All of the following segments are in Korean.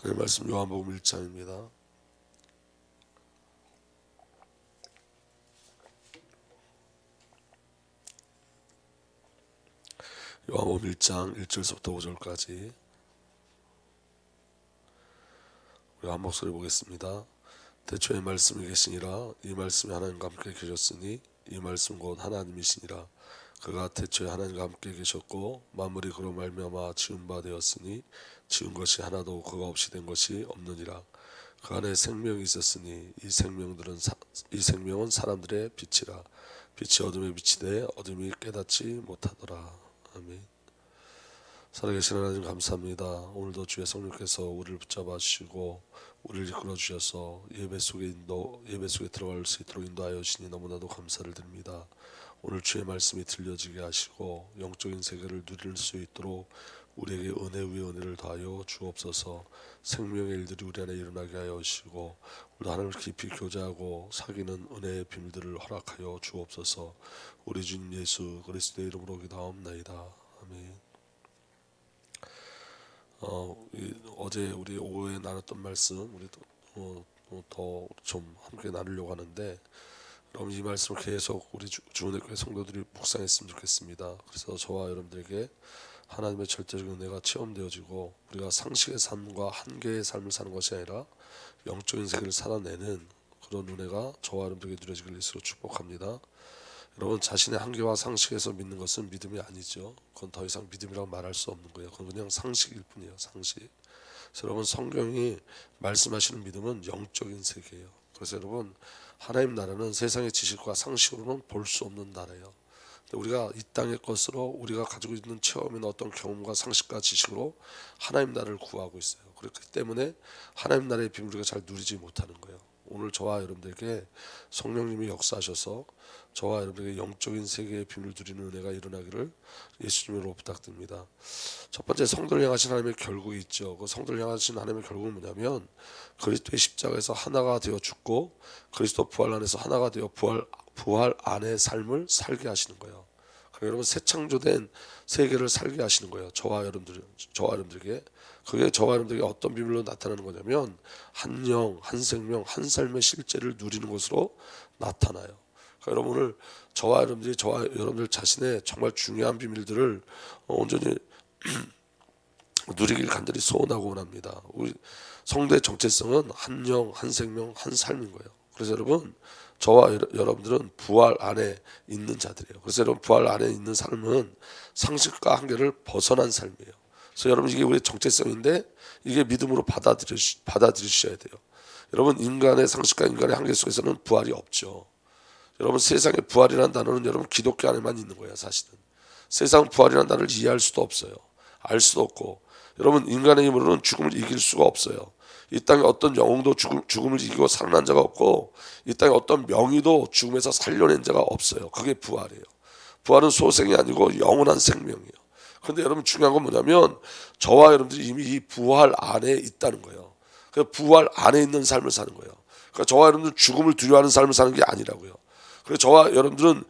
하나님 말씀 요한복음 1장입니다. 요한복음 1장 1절부터 5절까지 우리 한 목소리 보겠습니다. 태초에 말씀이 계시니라. 이 말씀이 하나님과 함께 계셨으니 이 말씀 곧 하나님이시니라. 그가 태초에 하나님과 함께 계셨고 만물이 그로 말미암아 지은 바 되었으니 지은 것이 하나도 그가 없이 된 것이 없느니라. 그 안에 생명이 있었으니 이 생명은 사람들의 빛이라. 빛이 어둠에 비치되 어둠이 깨닫지 못하더라. 아멘. 살아계신 하나님 감사합니다. 오늘도 주의 성령께서 우리를 붙잡아 주시고 우리를 이끌어 주셔서 예배 속에 들어갈 수 있도록 인도하여 주시니 너무나도 감사를 드립니다. 오늘 주의 말씀이 들려지게 하시고 영적인 세계를 누릴 수 있도록 우리에게 은혜 위에 은혜를 더하여 주옵소서. 생명의 일들이 우리 안에 일어나게 하여 주시고 우리 하나님을 깊이 교제하고 사귀는 은혜의 비밀들을 허락하여 주옵소서. 우리 주님 예수 그리스도의 이름으로 기도하옵나이다. 아멘. 어제 우리 오후에 나눴던 말씀 우리 더 좀 함께 나누려고 하는데, 여러분 이 말씀을 계속 우리 주은혜교회 성도들이 묵상했으면 좋겠습니다. 그래서 저와 여러분들에게 하나님의 절대적인 은혜가 체험되어지고 우리가 상식의 삶과 한계의 삶을 사는 것이 아니라 영적인 세계를 살아내는 그런 은혜가 저와 여러분들에게 누려지길 예수로 축복합니다. 여러분, 자신의 한계와 상식에서 믿는 것은 믿음이 아니죠. 그건 더 이상 믿음이라고 말할 수 없는 거예요. 그건 그냥 상식일 뿐이에요. 상식. 그래서 여러분, 성경이 말씀하시는 믿음은 영적인 세계예요. 그래서 여러분, 하나님 나라는 세상의 지식과 상식으로는 볼 수 없는 나라예요. 우리가 이 땅의 것으로 우리가 가지고 있는 체험이나 어떤 경험과 상식과 지식으로 하나님 나라를 구하고 있어요. 그렇기 때문에 하나님 나라의 비밀을 우리가 잘 누리지 못하는 거예요. 오늘 저와 여러분들에게 성령님이 역사하셔서 저와 여러분에게 영적인 세계의 비밀을 누리는 은혜가 일어나기를 예수님으로 부탁드립니다. 첫 번째, 성도를 향하신 하나님의 결국이 있죠. 그 성도를 향하신 하나님의 결국은 뭐냐면 그리스도의 십자가에서 하나가 되어 죽고 그리스도 부활 안에서 하나가 되어 부활 안의 삶을 살게 하시는 거예요. 여러분, 새 창조된 세계를 살게 하시는 거예요. 저와 여러분들에게. 그게 저와 여러분들에게 어떤 비밀로 나타나는 거냐면 한 영, 한 생명, 한 삶의 실제를 누리는 것으로 나타나요. 그러니까 여러분, 오늘 저와 여러분들 자신의 정말 중요한 비밀들을 온전히 누리길 간절히 소원하고 원합니다. 우리 성도의 정체성은 한 영, 한 생명, 한 삶인 거예요. 그래서 여러분, 저와 여러분들은 부활 안에 있는 자들이에요. 그래서 여러분, 부활 안에 있는 삶은 상식과 한계를 벗어난 삶이에요. 그래서 여러분, 이게 우리의 정체성인데 이게 믿음으로 받아들이셔야 돼요. 여러분, 인간의 상식과 인간의 한계 속에서는 부활이 없죠. 여러분, 세상에 부활이라는 단어는 여러분 기독교 안에만 있는 거예요. 사실은 세상 부활이라는 단어를 이해할 수도 없어요. 알 수도 없고, 여러분 인간의 힘으로는 죽음을 이길 수가 없어요. 이 땅에 어떤 영웅도 죽음을 이기고 살아난 자가 없고, 이 땅에 어떤 명의도 죽음에서 살려낸 자가 없어요. 그게 부활이에요. 부활은 소생이 아니고 영원한 생명이에요. 그런데 여러분, 중요한 건 뭐냐면 저와 여러분들이 이미 이 부활 안에 있다는 거예요. 그 부활 안에 있는 삶을 사는 거예요. 그러니까 저와 여러분들은 죽음을 두려워하는 삶을 사는 게 아니라고요. 그래서 저와 여러분들은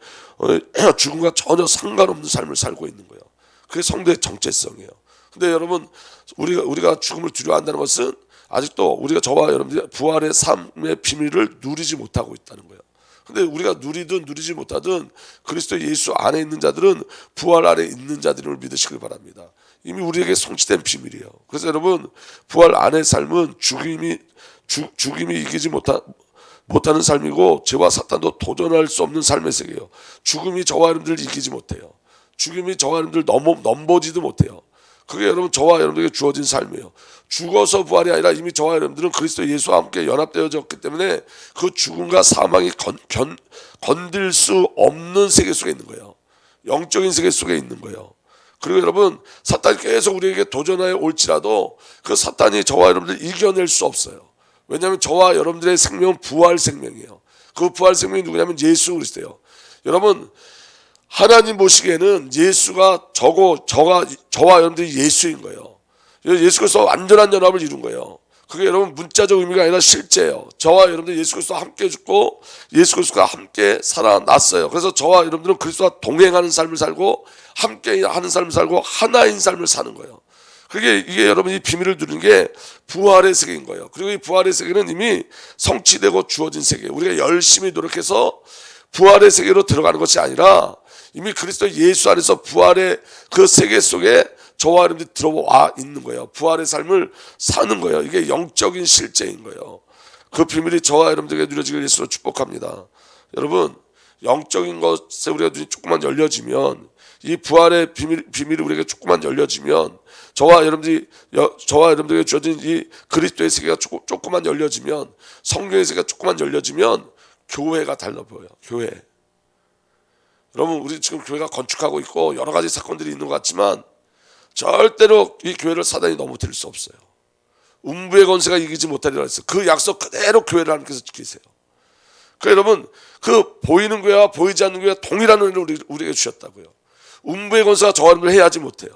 죽음과 전혀 상관없는 삶을 살고 있는 거예요. 그게 성도의 정체성이에요. 근데 여러분, 우리가 죽음을 두려워한다는 것은 아직도 우리가 저와 여러분들이 부활의 삶의 비밀을 누리지 못하고 있다는 거예요. 근데 우리가 누리든 누리지 못하든 그리스도 예수 안에 있는 자들은 부활 안에 있는 자들을 믿으시길 바랍니다. 이미 우리에게 성취된 비밀이에요. 그래서 여러분, 부활 안의 삶은 죽음이 이기지 못하는 삶이고, 죄와 사탄도 도전할 수 없는 삶의 세계예요. 죽음이 저와 여러분들을 이기지 못해요. 죽음이 저와 여러분들 넘보지도 못해요. 그게 여러분 저와 여러분들에게 주어진 삶이에요. 죽어서 부활이 아니라 이미 저와 여러분들은 그리스도 예수와 함께 연합되어졌기 때문에 그 죽음과 사망이 건들 수 없는 세계 속에 있는 거예요. 영적인 세계 속에 있는 거예요. 그리고 여러분, 사탄이 계속 우리에게 도전하여 올지라도 그 사탄이 저와 여러분들 이겨낼 수 없어요. 왜냐하면 저와 여러분들의 생명은 부활 생명이에요. 그 부활 생명이 누구냐면 예수 그리스도예요. 여러분, 하나님 보시기에는 예수가 저와 여러분들이 예수인 거예요. 예수 그리스도와 완전한 연합을 이룬 거예요. 그게 여러분 문자적 의미가 아니라 실제예요. 저와 여러분들 예수 그리스도와 함께 죽고 예수 그리스도와 함께 살아났어요. 그래서 저와 여러분들은 그리스도와 동행하는 삶을 살고 함께 하는 삶을 살고 하나인 삶을 사는 거예요. 이게 여러분 이 비밀을 누리는 게 부활의 세계인 거예요. 그리고 이 부활의 세계는 이미 성취되고 주어진 세계예요. 우리가 열심히 노력해서 부활의 세계로 들어가는 것이 아니라 이미 그리스도 예수 안에서 부활의 그 세계 속에 저와 여러분들이 들어와 있는 거예요. 부활의 삶을 사는 거예요. 이게 영적인 실제인 거예요. 그 비밀이 저와 여러분들에게 누려지길 예수로 축복합니다. 여러분, 영적인 것에 우리가 눈이 조금만 열려지면, 이 부활의 비밀이 우리에게 조금만 열려지면, 저와 여러분들에게 주어진 이 그리스도의 세계가 조금만 열려지면, 성경의 세계가 조금만 열려지면 교회가 달라 보여요. 교회. 여러분, 우리 지금 교회가 건축하고 있고 여러 가지 사건들이 있는 것 같지만 절대로 이 교회를 사단이 넘어뜨릴 수 없어요. 음부의 권세가 이기지 못하리라 했어요. 그 약속 그대로 교회를 하나님께서 지키세요. 그러니까 여러분, 그 보이는 교회와 보이지 않는 교회가 동일한 은혜를 우리에게 주셨다고요. 음부의 권세가 저와 여러분을 해하지 못해요.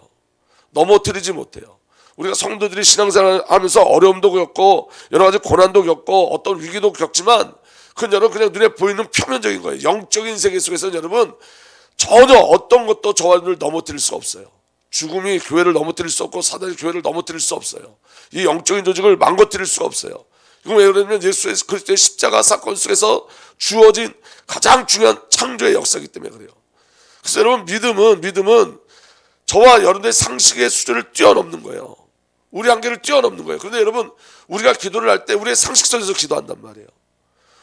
넘어뜨리지 못해요. 우리가 성도들이 신앙생활 하면서 어려움도 겪고 여러 가지 고난도 겪고 어떤 위기도 겪지만 그건 여러분 그냥 눈에 보이는 표면적인 거예요. 영적인 세계 속에서는 여러분 전혀 어떤 것도 저와 여러분을 넘어뜨릴 수 없어요. 죽음이 교회를 넘어뜨릴 수 없고 사단이 교회를 넘어뜨릴 수 없어요. 이 영적인 조직을 망가뜨릴 수가 없어요. 이건 왜 그러냐면 예수 그리스도의 십자가 사건 속에서 주어진 가장 중요한 창조의 역사이기 때문에 그래요. 그래서 여러분 믿음은 저와 여러분의 상식의 수준을 뛰어넘는 거예요. 우리 한계를 뛰어넘는 거예요. 그런데 여러분 우리가 기도를 할 때 우리의 상식 속에서 기도한단 말이에요.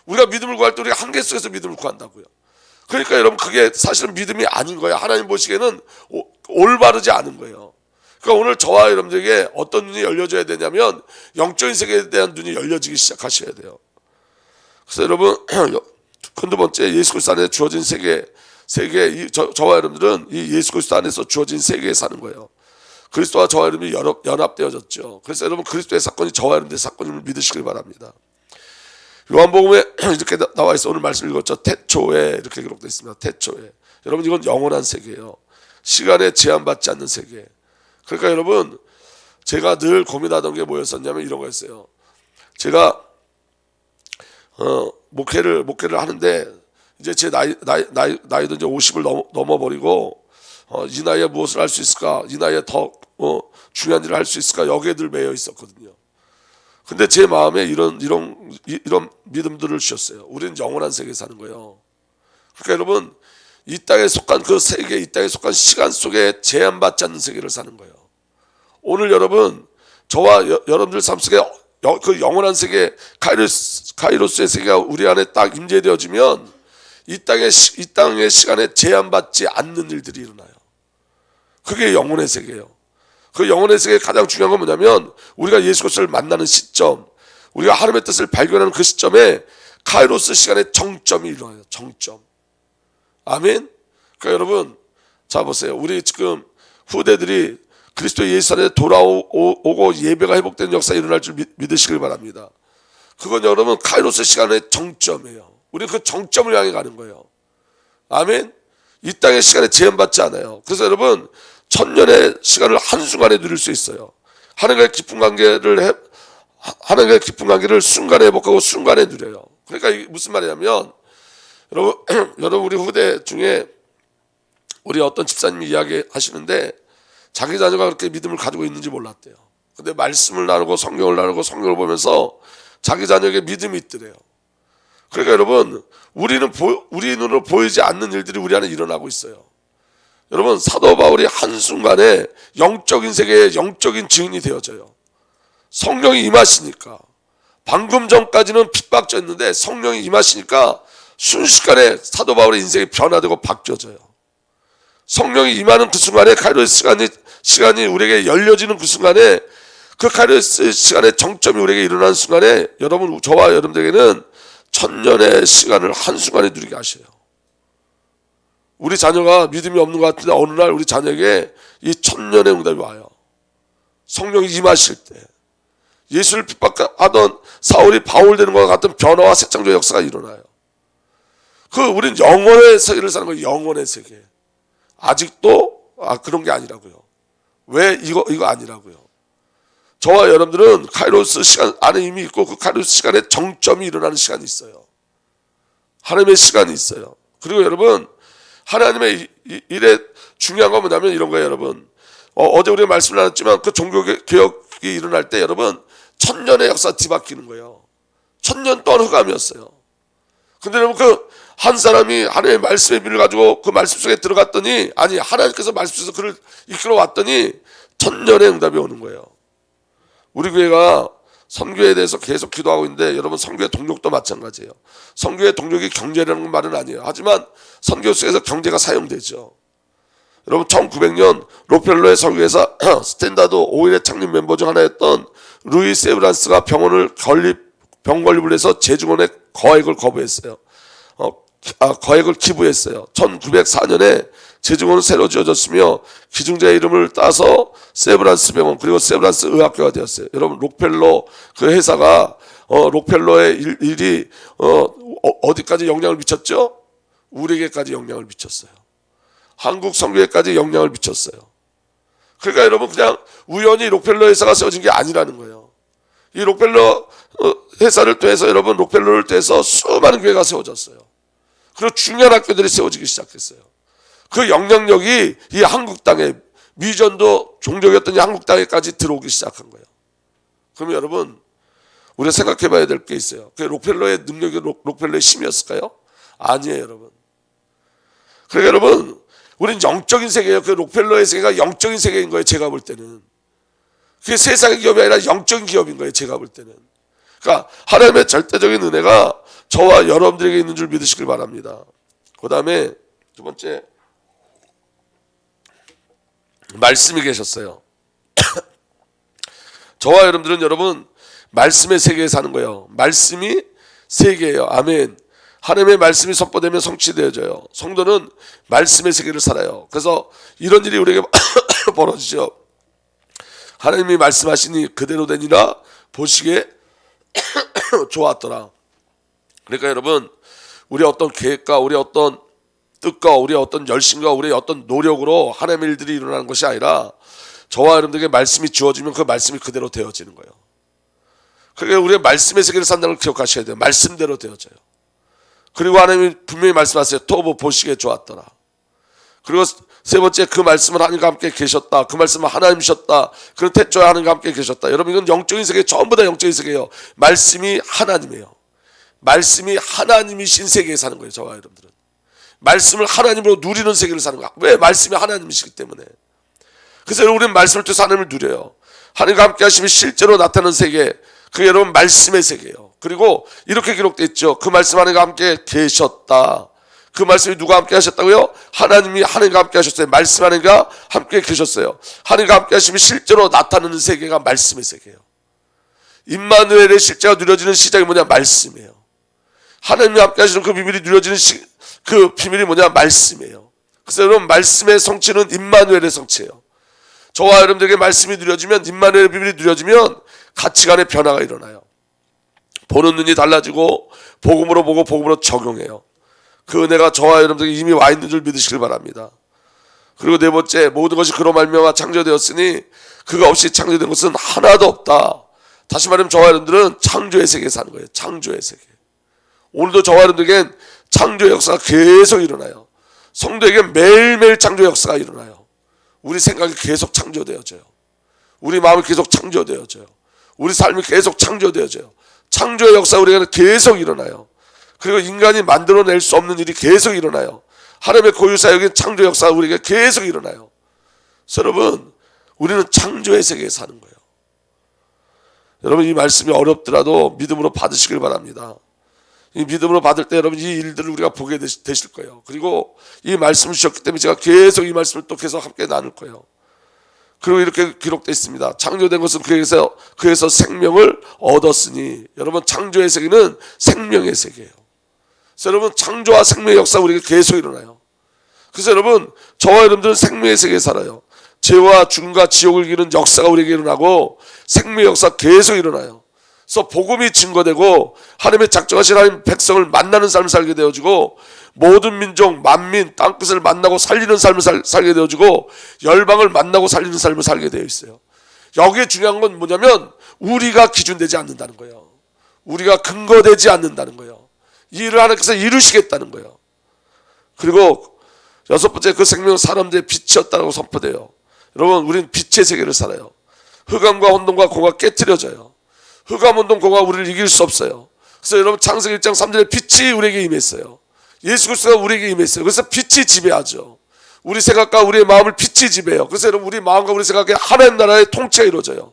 우리가 믿음을 구할 때 우리가 한계 속에서 믿음을 구한다고요. 그러니까 여러분 그게 사실은 믿음이 아닌 거예요. 하나님 보시기에는 올바르지 않은 거예요. 그러니까 오늘 저와 여러분들에게 어떤 눈이 열려져야 되냐면 영적인 세계에 대한 눈이 열려지기 시작하셔야 돼요. 그래서 여러분 두 번째 예수 그리스도 안에 주어진 세계 저와 여러분들은 이 예수 그리스도 안에서 주어진 세계에 사는 거예요. 그리스도와 저와 여러분이 연합되어졌죠. 그래서 여러분 그리스도의 사건이 저와 여러분의 사건임을 믿으시길 바랍니다. 요한복음에 이렇게 나와 있어. 오늘 말씀 읽었죠. 태초에 이렇게 기록되어 있습니다. 태초에. 여러분 이건 영원한 세계예요. 시간에 제한받지 않는 세계. 그러니까 여러분 제가 늘 고민하던 게 뭐였었냐면 이런 거였어요. 제가 목회를 하는데 이제 제 나이도 이제 50을 넘어버리고 이 나이에 무엇을 할 수 있을까? 이 나이에 더 중요한 일을 할 수 있을까? 여기에 늘 매여 있었거든요. 근데 제 마음에 이런 믿음들을 주셨어요. 우리는 영원한 세계에 사는 거예요. 그러니까 여러분 이 땅에 속한 그 세계, 이 땅에 속한 시간 속에 제한받지 않는 세계를 사는 거예요. 오늘 여러분 저와 여러분들 삶 속에 그 영원한 세계 카이로스의 세계가 우리 안에 딱 임재되어지면 이 땅의 시간에 제한받지 않는 일들이 일어나요. 그게 영혼의 세계예요. 그 영혼의 세계의 가장 중요한 건 뭐냐면 우리가 예수 그리스도를 만나는 시점, 우리가 하나님의 뜻을 발견하는 그 시점에 카이로스 시간의 정점이 일어나요. 정점. 아멘. 그러니까 여러분 자 보세요. 우리 지금 후대들이 그리스도 예수 안에 돌아오고 예배가 회복되는 역사가 일어날 줄 믿으시길 바랍니다. 그건 여러분 카이로스 시간의 정점이에요. 우리는 그 정점을 향해 가는 거예요. 아멘. 이 땅의 시간에 제한받지 않아요. 그래서 여러분 천년의 시간을 한순간에 누릴 수 있어요. 하나님과의 깊은 관계를 순간에 회복하고 순간에 누려요. 그러니까 이게 무슨 말이냐면 여러분 우리 후대 중에 우리 어떤 집사님이 이야기하시는데 자기 자녀가 그렇게 믿음을 가지고 있는지 몰랐대요. 근데 말씀을 나누고 성경을 보면서 자기 자녀에게 믿음이 있더래요. 그러니까 여러분 우리 눈으로 보이지 않는 일들이 우리 안에 일어나고 있어요. 여러분 사도 바울이 한순간에 영적인 세계의 영적인 증인이 되어져요. 성령이 임하시니까. 방금 전까지는 핍박졌는데 성령이 임하시니까 순식간에 사도 바울의 인생이 변화되고 바뀌어져요. 성령이 임하는 그 순간에 카이로스 시간이 우리에게 열려지는 그 순간에 그 카이로스 시간의 정점이 우리에게 일어나는 순간에 여러분 저와 여러분들에게는 천년의 시간을 한순간에 누리게 하셔요. 우리 자녀가 믿음이 없는 것 같은데 어느 날 우리 자녀에게 이 천년의 응답이 와요. 성령이 임하실 때 예수를 핍박하던 사울이 바울 되는 것과 같은 변화와 새 창조의 역사가 일어나요. 우리는 영혼의 세계를 사는 거예요. 영혼의 세계. 아직도 그런 게 아니라고요. 왜 이거 아니라고요. 저와 여러분들은 카이로스 시간 안에 이미 있고 그 카이로스 시간에 정점이 일어나는 시간이 있어요. 하나님의 시간이 있어요. 그리고 여러분 하나님의 일에 중요한 건 뭐냐면 이런 거예요. 여러분 어제 우리가 말씀을 나눴지만 그 종교개혁이 일어날 때 여러분 천년의 역사 뒤바뀌는 거예요. 천년 동안 흑암이었어요. 근데 여러분 그 한 사람이 하나님의 말씀의 비를 가지고 그 말씀 속에 들어갔더니, 아니 하나님께서 말씀 속에서 그를 이끌어 왔더니 천년의 응답이 오는 거예요. 우리 교회가 선교에 대해서 계속 기도하고 있는데 여러분 선교의 동력도 마찬가지예요. 선교의 동력이 경제라는 말은 아니에요. 하지만 선교 속에서 경제가 사용되죠. 여러분 1900년 록펠러의 설교회사 스탠다드 오일의 창립 멤버 중 하나였던 루이 세브란스가 병 건립을 해서 재중원의 거액을 거부했어요. 거액을 기부했어요. 1904년에 재중원은 새로 지어졌으며 기증자의 이름을 따서 세브란스 병원 그리고 세브란스 의학교가 되었어요. 여러분 록펠러 그 회사가 록펠러의 일이 어디까지 영향을 미쳤죠? 우리에게까지 영향을 미쳤어요. 한국 선교회까지 영향을 미쳤어요. 그러니까 여러분 그냥 우연히 록펠러 회사가 세워진 게 아니라는 거예요. 이 록펠러 회사를 통해서 여러분 록펠러를 통해서 수많은 교회가 세워졌어요. 그리고 중요한 학교들이 세워지기 시작했어요. 그 영향력이 이 한국 땅에 미전도 종족이었던 이 한국 땅에까지 들어오기 시작한 거예요. 그러면 여러분 우리가 생각해 봐야 될 게 있어요. 그 록펠러의 능력이 록펠러의 힘이었을까요? 아니에요 여러분. 그러니까 여러분 우리는 영적인 세계예요. 그 록펠러의 세계가 영적인 세계인 거예요. 제가 볼 때는. 그게 세상의 기업이 아니라 영적인 기업인 거예요. 제가 볼 때는. 그러니까 하나님의 절대적인 은혜가 저와 여러분들에게 있는 줄 믿으시길 바랍니다. 그 다음에 두 번째 말씀이 계셨어요. 저와 여러분들은 여러분 말씀의 세계에 사는 거예요. 말씀이 세계예요. 아멘. 하나님의 말씀이 선포되면 성취되어져요. 성도는 말씀의 세계를 살아요. 그래서 이런 일이 우리에게 벌어지죠. 하나님이 말씀하시니 그대로 되니라 보시기에 좋았더라. 그러니까 여러분 우리 어떤 계획과 우리 어떤 뜻과 우리 어떤 열심과 우리 어떤 노력으로 하나님의 일들이 일어나는 것이 아니라 저와 여러분들에게 말씀이 주어지면 그 말씀이 그대로 되어지는 거예요. 그러니까 우리의 말씀의 세계를 산다는 걸 기억하셔야 돼요. 말씀대로 되어져요. 그리고 하나님이 분명히 말씀하세요. 토브 보시기에 좋았더라. 그리고 세 번째 그 말씀은 하나님과 함께 계셨다. 그 말씀은 하나님이셨다. 그런 태초에 하나님과 함께 계셨다. 여러분 이건 영적인 세계 전부 다 영적인 세계예요. 말씀이 하나님이에요. 말씀이 하나님이신 세계에 사는 거예요. 저와 여러분들은. 말씀을 하나님으로 누리는 세계를 사는 거야. 왜? 말씀이 하나님이시기 때문에. 그래서 우리는 말씀을 통해서 하나님을 누려요. 하나님과 함께 하시면 실제로 나타나는 세계, 그게 여러분 말씀의 세계예요. 그리고 이렇게 기록되어 있죠. 그 말씀 하나님과 함께 계셨다. 그 말씀이 누가 함께 하셨다고요? 하나님이 하나님과 함께 하셨어요. 말씀 하나님과 함께 계셨어요. 하나님과 함께 하시면 실제로 나타나는 세계가 말씀의 세계예요. 임마누엘의 실제가 누려지는 시작이 뭐냐? 말씀이에요. 하나님이 함께 하시는 그 비밀이 누려지는 그 비밀이 뭐냐? 말씀이에요. 그래서 여러분 말씀의 성취는 임마누엘의 성취예요. 저와 여러분들에게 말씀이 누려지면, 임마누엘의 비밀이 누려지면 가치관의 변화가 일어나요. 보는 눈이 달라지고 복음으로 보고 복음으로 적용해요. 그 은혜가 저와 여러분들에게 이미 와 있는 줄 믿으시길 바랍니다. 그리고 네 번째, 모든 것이 그로 말미암아 창조되었으니 그가 없이 창조된 것은 하나도 없다. 다시 말하면 저와 여러분들은 창조의 세계에 사는 거예요. 창조의 세계. 오늘도 저와 여러분들에겐 창조의 역사가 계속 일어나요. 성도에게 매일매일 창조의 역사가 일어나요. 우리 생각이 계속 창조되어져요. 우리 마음이 계속 창조되어져요. 우리 삶이 계속 창조되어져요. 창조의 역사가 우리에게는 계속 일어나요. 그리고 인간이 만들어낼 수 없는 일이 계속 일어나요. 하나님의 고유사역인 창조 역사가 우리에게 계속 일어나요. 그래서 여러분 우리는 창조의 세계에 사는 거예요. 여러분 이 말씀이 어렵더라도 믿음으로 받으시길 바랍니다. 이 믿음으로 받을 때 여러분 이 일들을 우리가 보게 되실 거예요. 그리고 이 말씀을 주셨기 때문에 제가 계속 이 말씀을 또 계속 함께 나눌 거예요. 그리고 이렇게 기록되어 있습니다. 창조된 것은 그에서 생명을 얻었으니. 여러분 창조의 세계는 생명의 세계예요. 그래서 여러분 창조와 생명의 역사가 우리에게 계속 일어나요. 그래서 여러분 저와 여러분들은 생명의 세계에 살아요. 죄와 죽음과 지옥을 이기는 역사가 우리에게 일어나고 생명의 역사가 계속 일어나요. 그래서 복음이 증거되고 하나님의 작정하신 하나님 백성을 만나는 삶을 살게 되어지고 모든 민족, 만민, 땅끝을 만나고 살리는 삶을 살게 되어지고 열방을 만나고 살리는 삶을 살게 되어 있어요. 여기에 중요한 건 뭐냐면 우리가 기준되지 않는다는 거예요. 우리가 근거되지 않는다는 거예요. 이 일을 하나님께서 이루시겠다는 거예요. 그리고 여섯 번째 그 생명은 사람들의 빛이었다고 선포돼요. 여러분, 우리는 빛의 세계를 살아요. 흑암과 혼돈과 공허가 깨트려져요. 흑암, 혼돈, 공허가 우리를 이길 수 없어요. 그래서 여러분, 창세기 1장 3절에 빛이 우리에게 임했어요. 예수 그리스도가 우리에게 임했어요. 그래서 빛이 지배하죠. 우리 생각과 우리의 마음을 빛이 지배해요. 그래서 여러분, 우리 마음과 우리 생각에 하나님 나라의 통치가 이루어져요.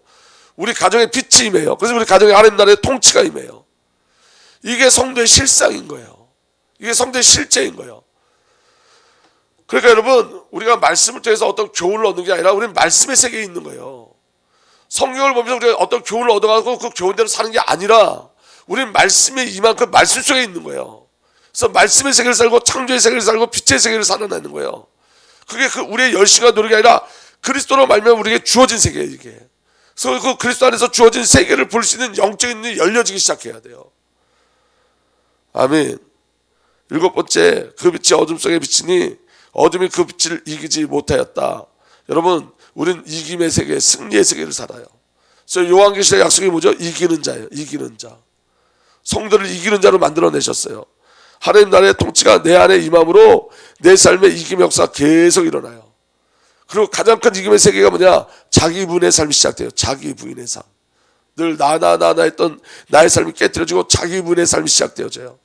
우리 가정에 빛이 임해요. 그래서 우리 가정에 하나님 나라의 통치가 임해요. 이게 성도의 실상인 거예요. 이게 성도의 실제인 거예요. 그러니까 여러분, 우리가 말씀을 통해서 어떤 교훈을 얻는 게 아니라 우리는 말씀의 세계에 있는 거예요. 성경을 보면서 우리가 어떤 교훈을 얻어가고 그 교훈대로 사는 게 아니라 우리는 말씀에 임한 그 말씀 속에 있는 거예요. 그래서 말씀의 세계를 살고 창조의 세계를 살고 빛의 세계를 살아내는 거예요. 그게 우리의 열심과 노력이 아니라 그리스도로 말미암아 우리에게 주어진 세계예요, 이게. 그래서 그 그리스도 안에서 주어진 세계를 볼 수 있는 영적인 눈이 열려지기 시작해야 돼요. 아멘. 7번째, 그 빛이 어둠 속에 비치니 어둠이 그 빛을 이기지 못하였다. 여러분, 우린 이김의 세계, 승리의 세계를 살아요. 그래서 요한계시의 약속이 뭐죠? 이기는 자예요. 이기는 자. 성도를 이기는 자로 만들어내셨어요. 하나님 나라의 통치가 내 안에 임함으로 내 삶의 이김의 역사가 계속 일어나요. 그리고 가장 큰 이김의 세계가 뭐냐? 자기 부인의 삶이 시작돼요. 자기 부인의 삶. 늘 나 했던 나의 삶이 깨트려지고 자기 부인의 삶이 시작되어져요.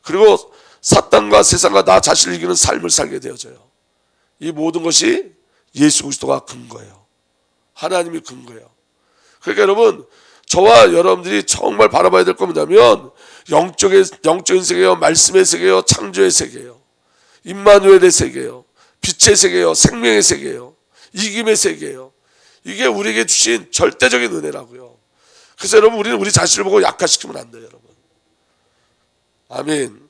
그리고 사탄과 세상과 나 자신을 이기는 삶을 살게 되어져요. 이 모든 것이 예수 그리스도가 근거예요. 하나님이 근거예요. 그러니까 여러분, 저와 여러분들이 정말 바라봐야 될 건 뭐냐면 영적인 세계요, 말씀의 세계요, 창조의 세계요, 임마누엘의 세계요, 빛의 세계요, 생명의 세계요, 이김의 세계요. 이게 우리에게 주신 절대적인 은혜라고요. 그래서 여러분, 우리는 우리 자신을 보고 약화시키면 안 돼요, 여러분. 아멘.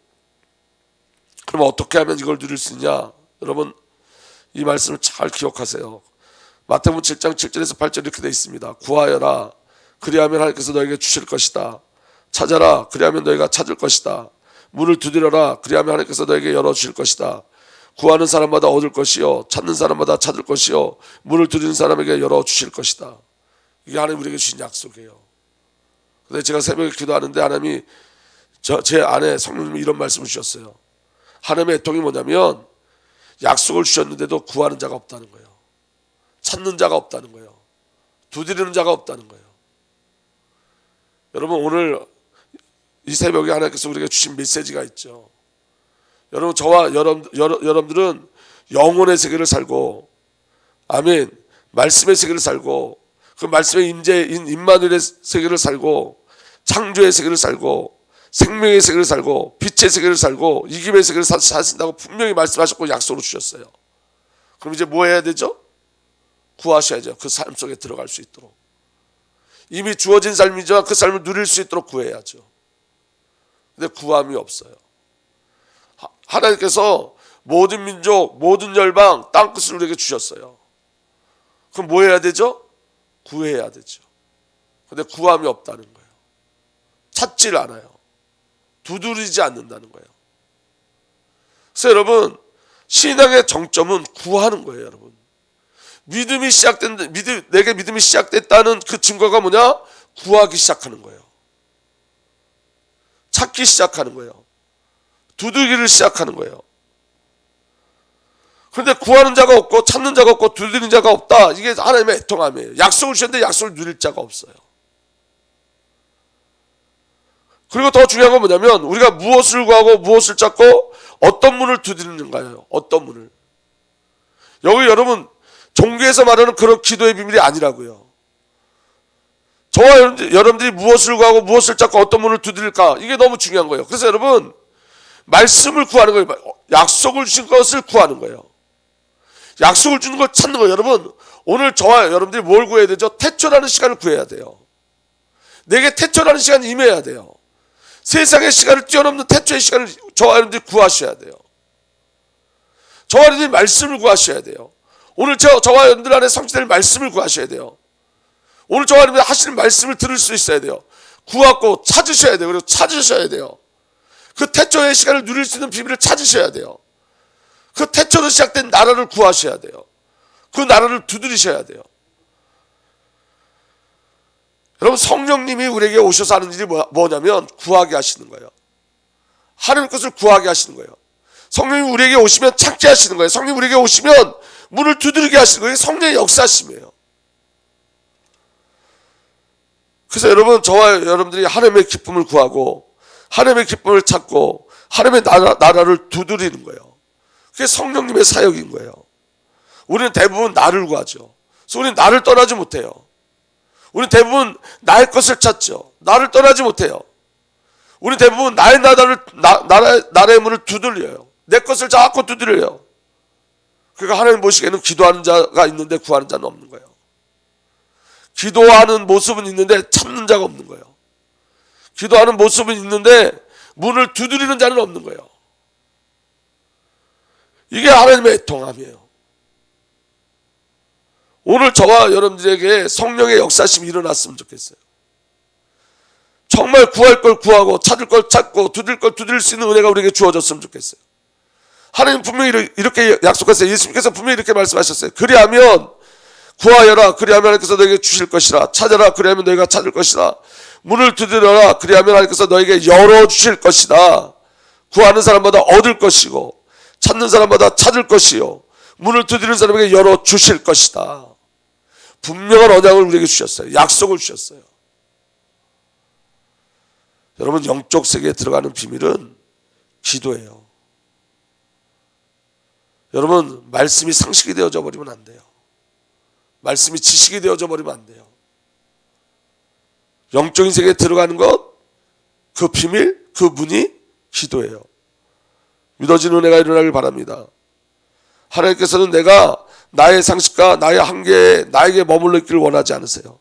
그럼 어떻게 하면 이걸 누릴 수 있냐? 여러분, 이 말씀을 잘 기억하세요. 마태복음 7장 7절에서 8절 이렇게 되어 있습니다. 구하여라, 그리하면 하나님께서 너에게 주실 것이다. 찾아라, 그리하면 너희가 찾을 것이다. 문을 두드려라, 그리하면 하나님께서 너에게 열어주실 것이다. 구하는 사람마다 얻을 것이요, 찾는 사람마다 찾을 것이요, 문을 두드리는 사람에게 열어주실 것이다. 이게 하나님 우리에게 주신 약속이에요. 근데 제가 새벽에 기도하는데 하나님이 제 안에 성령님이 이런 말씀을 주셨어요. 하나님의 애통이 뭐냐면 약속을 주셨는데도 구하는 자가 없다는 거예요. 찾는 자가 없다는 거예요. 두드리는 자가 없다는 거예요. 여러분, 오늘 이 새벽에 하나님께서 우리에게 주신 메시지가 있죠. 여러분, 저와 여러분들은 영혼의 세계를 살고, 아멘, 말씀의 세계를 살고, 그 말씀의 임재인 임마누엘의 세계를 살고, 창조의 세계를 살고, 생명의 세계를 살고, 빛의 세계를 살고, 이김의 세계를 사신다고 분명히 말씀하셨고 약속으로 주셨어요. 그럼 이제 뭐 해야 되죠? 구하셔야죠. 그 삶 속에 들어갈 수 있도록. 이미 주어진 삶이지만 그 삶을 누릴 수 있도록 구해야죠. 근데 구함이 없어요. 하나님께서 모든 민족, 모든 열방, 땅끝을 우리에게 주셨어요. 그럼 뭐 해야 되죠? 구해야 되죠. 근데 구함이 없다는 거예요. 찾질 않아요. 두드리지 않는다는 거예요. 그래서 여러분, 신앙의 정점은 구하는 거예요, 여러분. 내게 믿음이 시작됐다는 그 증거가 뭐냐? 구하기 시작하는 거예요. 찾기 시작하는 거예요. 두드리기를 시작하는 거예요. 그런데 구하는 자가 없고 찾는 자가 없고 두드리는 자가 없다. 이게 하나님의 애통함이에요. 약속을 주셨는데 약속을 누릴 자가 없어요. 그리고 더 중요한 건 뭐냐면 우리가 무엇을 구하고 무엇을 찾고 어떤 문을 두드리는가요? 어떤 문을. 여기 여러분, 종교에서 말하는 그런 기도의 비밀이 아니라고요. 저와 여러분들이 무엇을 구하고 무엇을 찾고 어떤 문을 두드릴까, 이게 너무 중요한 거예요. 그래서 여러분, 말씀을 구하는 거예요. 약속을 주신 것을 구하는 거예요. 약속을 주는 걸 찾는 거예요. 여러분, 오늘 저와 여러분들이 뭘 구해야 되죠? 태초라는 시간을 구해야 돼요. 내게 태초라는 시간이 임해야 돼요. 세상의 시간을 뛰어넘는 태초의 시간을 저와 여러분들이 구하셔야 돼요. 저와 여러분들이 말씀을 구하셔야 돼요. 오늘 저와 여러분들 안에 성취될 말씀을 구하셔야 돼요. 오늘 저와 여러분들 하시는 말씀을 들을 수 있어야 돼요. 구하고 찾으셔야 돼요. 그리고 찾으셔야 돼요. 그 태초의 시간을 누릴 수 있는 비밀을 찾으셔야 돼요. 그 태초로 시작된 나라를 구하셔야 돼요. 그 나라를 두드리셔야 돼요. 여러분, 성령님이 우리에게 오셔서 하는 일이 뭐냐면 구하게 하시는 거예요. 하나님 것을 구하게 하시는 거예요. 성령님이 우리에게 오시면 찾게 하시는 거예요. 성령님이 우리에게 오시면 문을 두드리게 하시는 거예요. 성령의 역사심이에요. 그래서 여러분, 저와 여러분들이 하나님의 기쁨을 구하고 하나님의 기쁨을 찾고 하나님의 나라를 두드리는 거예요. 그게 성령님의 사역인 거예요. 우리는 대부분 나를 구하죠. 그래서 우리는 나를 떠나지 못해요. 우리는 대부분 나의 것을 찾죠. 나를 떠나지 못해요. 우리는 대부분 나의 나라의 문을 두들려요. 내 것을 자꾸 두드려요. 그러니까 하나님 보시기에는 기도하는 자가 있는데 구하는 자는 없는 거예요. 기도하는 모습은 있는데 찾는 자가 없는 거예요. 기도하는 모습은 있는데 문을 두드리는 자는 없는 거예요. 이게 하나님의 통함이에요. 오늘 저와 여러분들에게 성령의 역사심이 일어났으면 좋겠어요. 정말 구할 걸 구하고 찾을 걸 찾고 두드릴 걸 두드릴 수 있는 은혜가 우리에게 주어졌으면 좋겠어요. 하나님 분명히 이렇게 약속하셨어요. 예수님께서 분명히 이렇게 말씀하셨어요. 그리하면 구하여라, 그리하면 하나님께서 너에게 주실 것이라. 찾아라, 그리하면 너희가 찾을 것이라. 문을 두드려라, 그리하면 하나님께서 너에게 열어주실 것이다. 구하는 사람마다 얻을 것이고 찾는 사람마다 찾을 것이요 문을 두드리는 사람에게 열어주실 것이다. 분명한 언약을 우리에게 주셨어요. 약속을 주셨어요. 여러분, 영적 세계에 들어가는 비밀은 기도예요. 여러분, 말씀이 상식이 되어져 버리면 안 돼요. 말씀이 지식이 되어져 버리면 안 돼요. 영적인 세계에 들어가는 것, 그 비밀, 그 문이 기도예요. 믿어지는 은혜가 일어나길 바랍니다. 하나님께서는 내가 나의 상식과 나의 한계에 나에게 머물러 있기를 원하지 않으세요.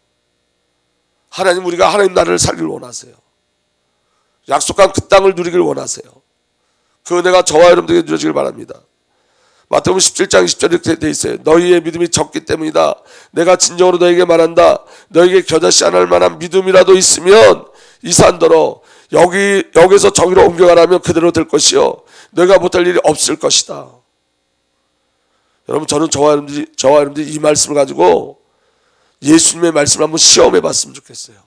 하나님, 우리가 하나님 나라를 살기를 원하세요. 약속한 그 땅을 누리길 원하세요. 그 은혜가 저와 여러분들에게 누려지길 바랍니다. 마태복음 17장 20절에 이렇게 되어 있어요. 너희의 믿음이 적기 때문이다. 내가 진정으로 너에게 말한다. 너에게 겨자씨 안 할 만한 믿음이라도 있으면 이 산더러 여기서 저기로 옮겨가라면 그대로 될 것이요 너희가 못할 일이 없을 것이다. 여러분, 저는 저와 여러분들이 이 말씀을 가지고 예수님의 말씀을 한번 시험해 봤으면 좋겠어요.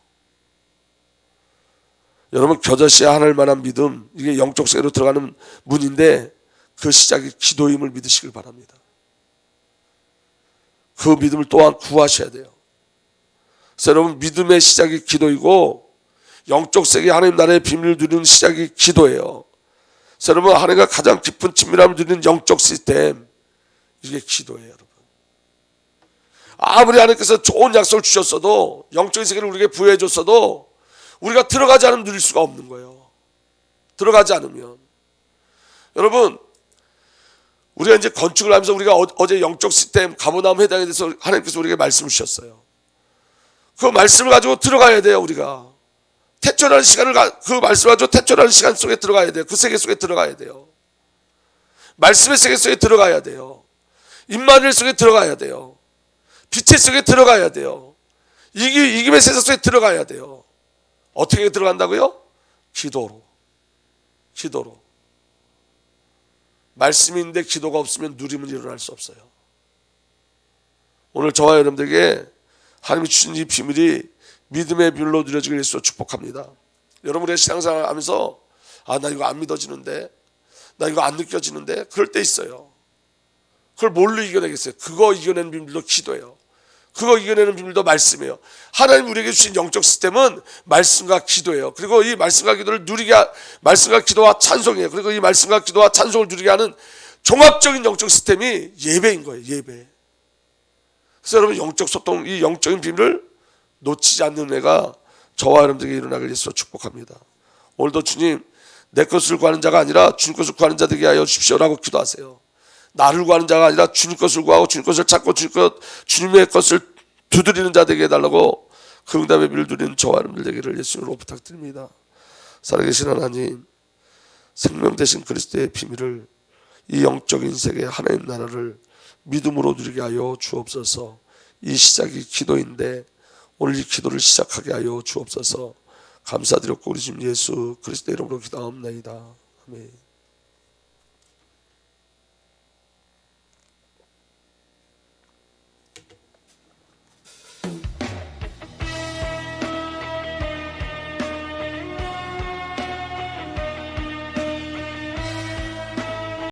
여러분, 겨자씨 안 할 만한 믿음, 이게 영적 세계로 들어가는 문인데 그 시작이 기도임을 믿으시길 바랍니다. 그 믿음을 또한 구하셔야 돼요. 그래서 여러분, 믿음의 시작이 기도이고 영적 세계 하나님 나라의 비밀을 누리는 시작이 기도예요. 그래서 여러분, 하나님과 가장 깊은 친밀함을 누리는 영적 시스템, 이게 기도예요. 여러분, 아무리 하나님께서 좋은 약속을 주셨어도, 영적인 세계를 우리에게 부여해 줬어도 우리가 들어가지 않으면 누릴 수가 없는 거예요. 들어가지 않으면. 여러분, 우리가 이제 건축을 하면서 우리가 어제 영적 시스템 가버나움 회당에 대해서 하나님께서 우리에게 말씀을 주셨어요. 그 말씀을 가지고 들어가야 돼요. 우리가 태초라는 시간을 그 말씀을 가지고 태초라는 시간 속에 들어가야 돼요. 그 세계 속에 들어가야 돼요. 말씀의 세계 속에 들어가야 돼요. 임마누엘 속에 들어가야 돼요. 빛의 속에 들어가야 돼요. 이김의 세상 속에 들어가야 돼요. 어떻게 들어간다고요? 기도로. 말씀이 있는데 기도가 없으면 누림은 일어날 수 없어요. 오늘 저와 여러분들에게 하나님이 주신 이 비밀이 믿음의 비밀로 누려지길 예수로 축복합니다. 여러분의 신앙생활 하면서 나 이거 안 믿어지는데, 나 이거 안 느껴지는데, 그럴 때 있어요. 그걸 뭘로 이겨내겠어요? 그거 이겨내는 비밀도 기도예요. 그거 이겨내는 비밀도 말씀이에요. 하나님 우리에게 주신 영적 시스템은 말씀과 기도예요. 그리고 이 말씀과 기도를 말씀과 기도와 찬송이에요. 그리고 이 말씀과 기도와 찬송을 누리게 하는 종합적인 영적 시스템이 예배인 거예요. 예배. 그래서 여러분, 영적 소통, 이 영적인 비밀을 놓치지 않는 은혜가 저와 여러분들에게 일어나길 예수로 축복합니다. 오늘도 주님, 내 것을 구하는 자가 아니라 주님 것을 구하는 자 되게 하여 주십시오라고 기도하세요. 나를 구하는 자가 아니라 주님 것을 구하고 주님 것을 찾고 주님의 것을 두드리는 자 되게 해달라고 그 응답의 비밀을 누리는 저와 여러분들 되기를 예수님으로 부탁드립니다. 살아계신 하나님, 생명 되신 그리스도의 비밀을, 이 영적인 세계 하나님 나라를 믿음으로 누리게 하여 주옵소서. 이 시작이 기도인데 오늘 이 기도를 시작하게 하여 주옵소서. 감사드렸고 우리 주님 예수 그리스도 이름으로 기도하옵나이다. 아멘.